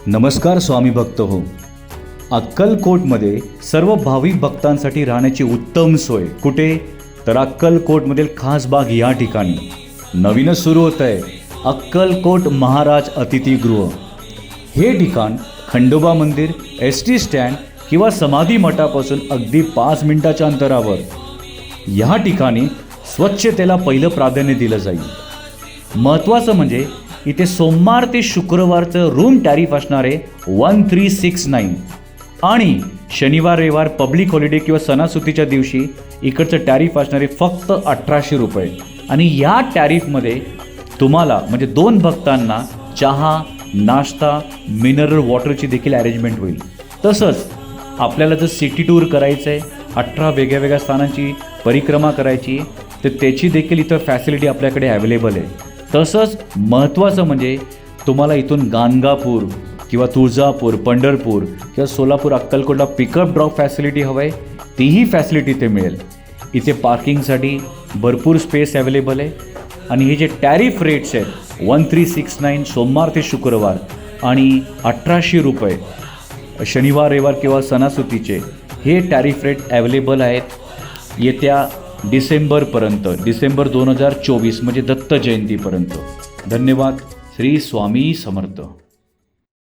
नमस्कार स्वामी भक्त हो. अक्कलकोटमध्ये सर्व भाविक भक्तांसाठी राहण्याची उत्तम सोय कुठे? तर अक्कलकोटमधील खास बाग या ठिकाणी नवीनच सुरू होत आहे अक्कलकोट महाराज अतिथीगृह. हे ठिकाण खंडोबा मंदिर, ST स्टँड किंवा समाधी मठापासून अगदी 5 मिनिटाच्या अंतरावर. या ठिकाणी स्वच्छतेला पहिलं प्राधान्य दिलं जाईल. महत्त्वाचं म्हणजे इथे सोमवार ते शुक्रवारचं रूम टॅरिफ असणारे 1369 आणि शनिवार रविवार पब्लिक हॉलिडे किंवा सणासुदीच्या दिवशी इकडचं टॅरिफ असणारे फक्त 1800 रुपये. आणि या टॅरिफमध्ये तुम्हाला म्हणजे 2 भक्तांना चहा, नाश्ता, मिनरल वॉटरची देखील अरेंजमेंट होईल. तसंच आपल्याला जर सिटी टूर करायचं आहे, 18 वेगळ्या स्थानांची परिक्रमा करायची, तर त्याची देखील इथं फॅसिलिटी आपल्याकडे अवेलेबल आहे. तसंच महत्त्वाचं म्हणजे तुम्हाला इथून गाणगापूर किंवा तुळजापूर, पंढरपूर किंवा सोलापूर, अक्कलकोटला पिकअप ड्रॉप फॅसिलिटी हवं आहे, तीही फॅसिलिटी इथे मिळेल. इथे पार्किंगसाठी भरपूर स्पेस अवेलेबल आहे. आणि हे जे टॅरिफ रेट्स आहेत 1369 सोमवार ते शुक्रवार आणि 1800 रुपये शनिवार रविवार किंवा सणासुदीचे, हे टॅरिफ रेट अवेलेबल आहेत येत्या डिसेंबरपर्यंत, डिसेंबर 2024 म्हणजे दत्त जयंतीपर्यंत. धन्यवाद. श्री स्वामी समर्थ.